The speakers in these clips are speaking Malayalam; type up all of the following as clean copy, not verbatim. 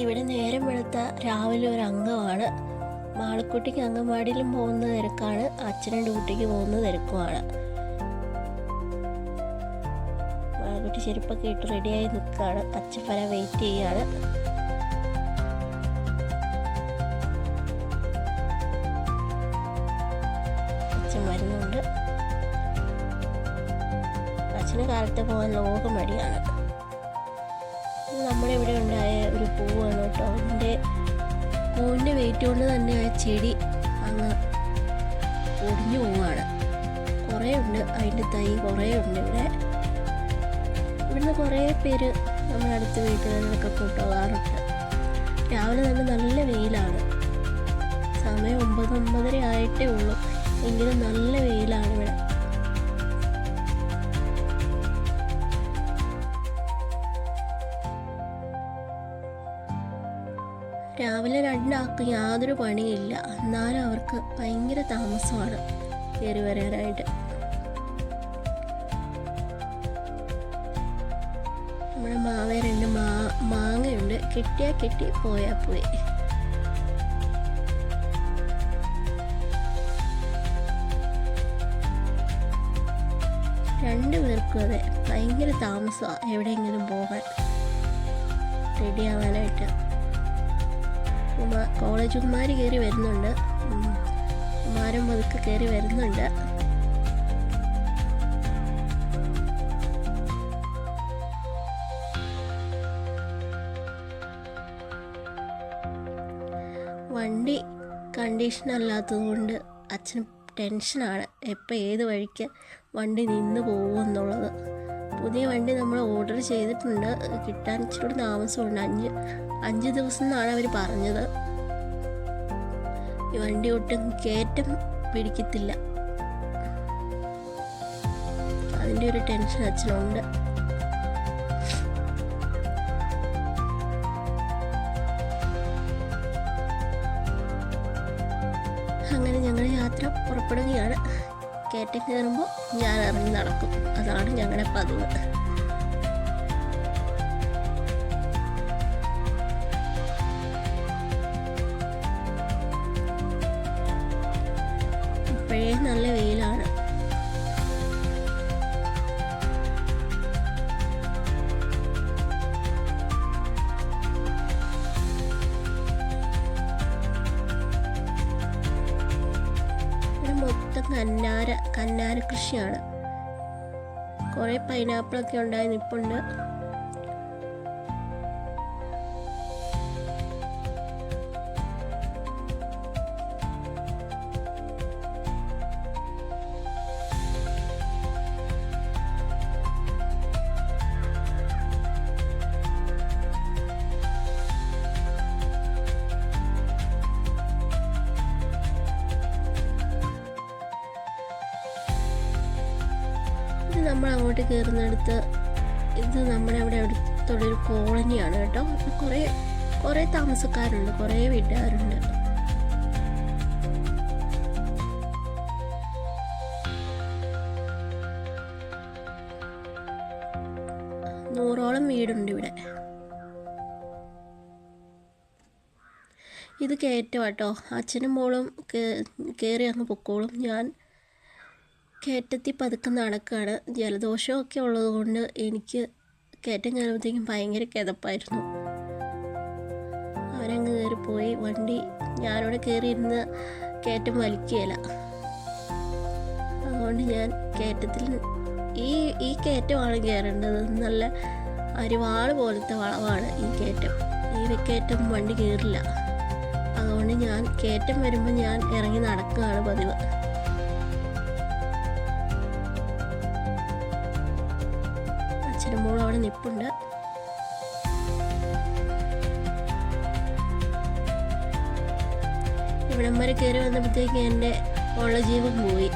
ഇവിടെ നേരം വെളുത്ത രാവിലെ ഒരു അംഗമാണ്. മാളക്കുട്ടിക്ക് അംഗൻവാടിയിലും പോകുന്ന തിരക്കാണ്, അച്ഛനും ഡ്യൂട്ടിക്ക് പോകുന്ന തിരക്കുമാണ്. മാളക്കുട്ടി ചെരുപ്പൊക്കെ ഇട്ട് റെഡിയായി നിൽക്കുകയാണ്. അച്ഛൻ വരാൻ വെയിറ്റ് ചെയ്യാണ്. അച്ഛൻ വരുന്നുണ്ട്. അച്ഛന് കാലത്തെ പോകാൻ ലോകം മടിയാണ്. നമ്മുടെ ഇവിടെ ഉണ്ടായ ഒരു പൂവാണ് കേട്ടോ. അതിൻ്റെ പൂവിൻ്റെ വെയിറ്റ് കൊണ്ട് തന്നെ ആ ചെടി അങ്ങ് ഒടിഞ്ഞു പോവുകയാണ്. കുറേ ഉണ്ട്, അതിൻ്റെ തൈ കുറേ ഉണ്ട് ഇവിടെ. ഇവിടുന്ന് കുറേ പേര് നമ്മുടെ അടുത്ത വീട്ടുകളിലൊക്കെ കൊണ്ടുപോകാറുണ്ട്. രാവിലെ തന്നെ നല്ല വെയിലാണ്. സമയം 9-9:30 ആയിട്ടേ ഉള്ളൂ, എങ്കിലും നല്ല വെയിലാണ് ഇവിടെ. രാവിലെ രണ്ടാൾക്കും യാതൊരു പണിയില്ല, എന്നാലും അവർക്ക് ഭയങ്കര താമസമാണ് കയറി വരാനായിട്ട്. നമ്മുടെ മാവേ 2 മാങ്ങയുണ്ട്. കിട്ടിയാൽ കിട്ടി, പോയാൽ പോയി. രണ്ടുപേർക്കും അതെ, ഭയങ്കര താമസമാണ് എവിടെയെങ്കിലും പോകാൻ, റെഡിയാവാനായിട്ട്. കോളേജുമാർ കയറി വരുന്നുണ്ട്, കുമാരൻ പതുക്കെ കയറി വരുന്നുണ്ട്. വണ്ടി കണ്ടീഷൻ അല്ലാത്തത് കൊണ്ട് അച്ഛന് ടെൻഷനാണ്, എപ്പോൾ ഏത് വഴിക്ക് വണ്ടി നിന്ന് പോകുമെന്നുള്ളത്. പുതിയ വണ്ടി നമ്മൾ ഓർഡർ ചെയ്തിട്ടുണ്ട്, കിട്ടാൻ ഇച്ചിരി താമസമുണ്ട്. 5 ദിവസം എന്നാണ് അവർ പറഞ്ഞത്. ഈ വണ്ടി ഒട്ടും കയറ്റം പിടിക്കത്തില്ല, അതിൻ്റെ ഒരു ടെൻഷൻ അച്ഛനുണ്ട്. അങ്ങനെ ഞങ്ങൾ യാത്ര പുറപ്പെടുകയാണ്. കയറ്റം കയറുമ്പോൾ ഞാൻ ഇറങ്ങി നടക്കും, അതാണ് ഞങ്ങളുടെ പതിവ്. ഇപ്പോഴേ നല്ല വെയിലാണ്. മൊത്തം കന്നാര കൃഷിയാണ്. കുറേ പൈനാപ്പിളൊക്കെ ഉണ്ടായി നിൽപ്പുണ്ട്. നമ്മൾ അങ്ങോട്ട് കയറുന്നിടത്ത് ഇത് നമ്മുടെ അവിടെ അടുത്തുള്ളൊരു കോളനിയാണ് കേട്ടോ. കുറേ താമസക്കാരുണ്ട്, കുറേ വീട്ടുകാരുണ്ട്. നൂറോളം വീടുണ്ട് ഇവിടെ. ഇത് കയറ്റം കേട്ടോ. അച്ഛനും മോളും കയറി അങ്ങ് പൊക്കോളും. ഞാൻ കയറ്റത്തിൽ പതുക്കെ നടക്കുകയാണ്. ജലദോഷമൊക്കെ ഉള്ളത് കൊണ്ട് എനിക്ക് കയറ്റം കയറുമ്പോഴത്തേക്കും ഭയങ്കര കിതപ്പായിരുന്നു. അവരങ്ങ് കയറിപ്പോയി. വണ്ടി ഞാനിവിടെ കയറിയിരുന്ന് കയറ്റം വലിക്കുകയില്ല, അതുകൊണ്ട് ഞാൻ കയറ്റത്തിൽ ഈ കയറ്റമാണ് കയറേണ്ടത്. നല്ല അരിവാൾ പോലത്തെ വളവാണ് ഈ കയറ്റം. ഈ കയറ്റം വണ്ടി കയറില്ല, അതുകൊണ്ട് ഞാൻ കയറ്റം വരുമ്പോൾ ഞാൻ ഇറങ്ങി നടക്കുകയാണ് പതിവ്. അച്ഛനും മോളും അവിടെ നിൽപ്പുണ്ട്. ഇവിടം വരെ കയറി വന്നപ്പോഴത്തേക്ക് എൻ്റെ ഉള്ള ജീവൻ പോയി.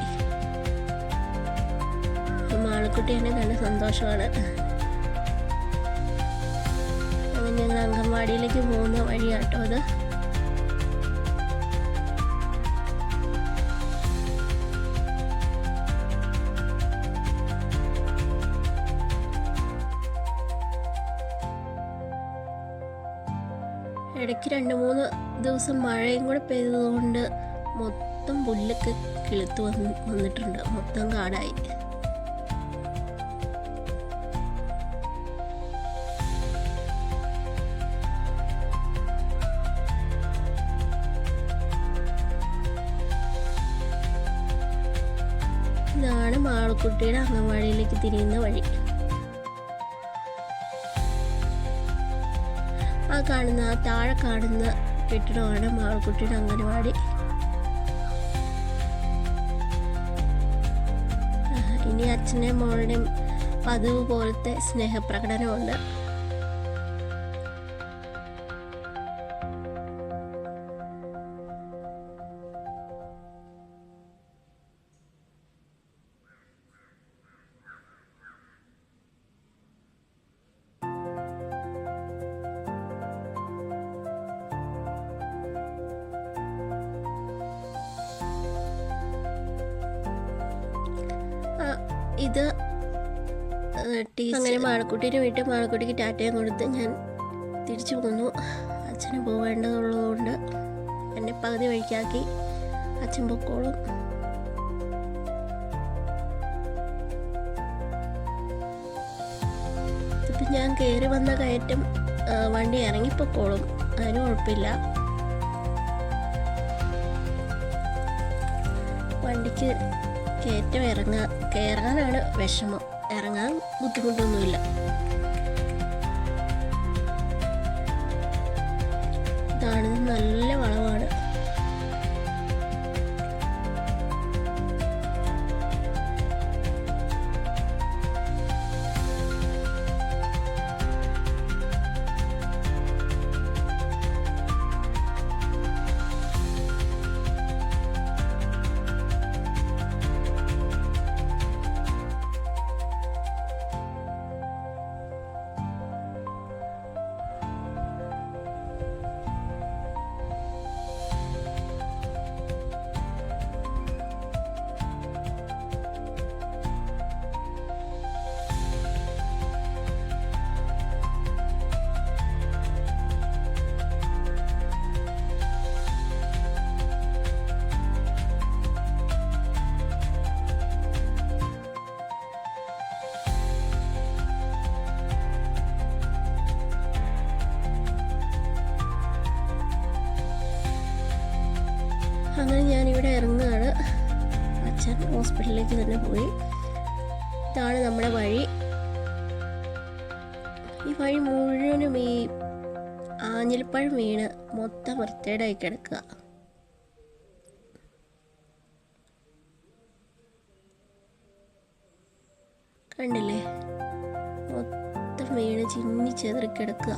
മാളക്കുട്ടി എന്നെ കണ്ട സന്തോഷമാണ്. അങ്ങനെ ഞങ്ങൾ അംഗൻവാടിയിലേക്ക് പോകുന്ന വഴിയാട്ടോ അത്. ഇടയ്ക്ക് 2-3 ദിവസം മഴയും കൂടെ പെയ്തതുകൊണ്ട് മൊത്തം പുല്ലൊക്കെ കിളുത്ത് വന്നിട്ടുണ്ട്, മൊത്തം കാടായി. ഇതാണ് മാളക്കുട്ടിയുടെ അംഗൻവാടിയിലേക്ക് തിരിയുന്ന വഴി. ആ താഴെ കാണുന്ന കെട്ടിടമാണ് മാളക്കുട്ടിയുടെ അംഗൻവാടി. ഇനി അച്ഛൻ്റെയും മോളുടെയും പതിവ് പോലത്തെ സ്നേഹപ്രകടനമുണ്ട്. ഇത് അങ്ങനെ മാളക്കുട്ടീനെ വിട്ട് മാളക്കുട്ടിക്ക് ടാറ്റയും കൊടുത്ത് ഞാൻ തിരിച്ചു പോന്നു. അച്ഛന് പോവേണ്ടതുള്ളതുകൊണ്ട് എന്നെ പകുതി വഴിക്കാക്കി അച്ഛൻ പൊക്കോളും. ഇപ്പം ഞാൻ കയറി വന്ന കയറ്റം വണ്ടി ഇറങ്ങിപ്പൊക്കോളും, അതിന് കുഴപ്പമില്ല. വണ്ടിക്ക് കയറ്റം കയറാനാണ് വിഷമം, ഇറങ്ങാൻ ബുദ്ധിമുട്ടൊന്നുമില്ല. ഇതാണ് നല്ല വളവാണ്. അങ്ങനെ ഞാനിവിടെ ഇറങ്ങുകയാണ്. അച്ഛൻ ഹോസ്പിറ്റലിലേക്ക് തന്നെ പോയി. ഇതാണ് നമ്മുടെ വഴി. ഈ വഴി മുഴുവനും ഈ ആഞ്ഞിലിപ്പഴം വീണ് മൊത്തം വൃത്തികേടായി കിടക്കുക. കണ്ടില്ലേ, മൊത്തം വീണ് ചിന്നി ചെതറി കിടക്കുക.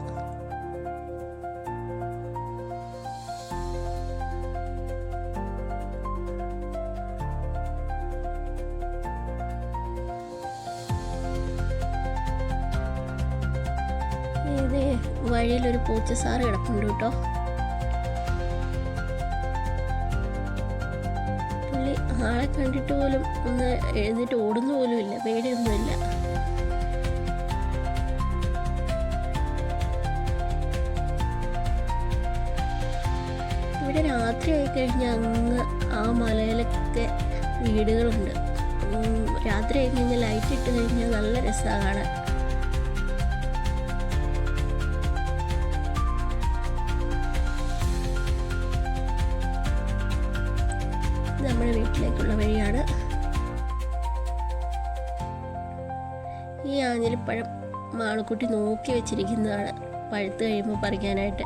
വഴിയിലൊരു പൂച്ചസാറ് കിടപ്പുണ്ട് കേട്ടോ. പുള്ളി ആളെ കണ്ടിട്ട് പോലും ഒന്ന് എഴുന്നേറ്റ് ഓടുന്ന പോലും ഇല്ല, പേടിയൊന്നുമില്ല. ഇവിടെ രാത്രി ആയി കഴിഞ്ഞാൽ അങ്ങ് ആ മലയിലൊക്കെ വീടുകളുണ്ട്. രാത്രി ആയി കഴിഞ്ഞാൽ ലൈറ്റ് ഇട്ട് കഴിഞ്ഞാൽ നല്ല രസമാണ് കാണാൻ. നമ്മുടെ വീട്ടിലേക്കുള്ള വഴിയാണ്. ഈ ആഞ്ഞിലിപ്പഴം മാളക്കുട്ടി നോക്കി വെച്ചിരിക്കുന്നതാണ് പഴുത്ത് കഴിയുമ്പോൾ പറിക്കാനായിട്ട്.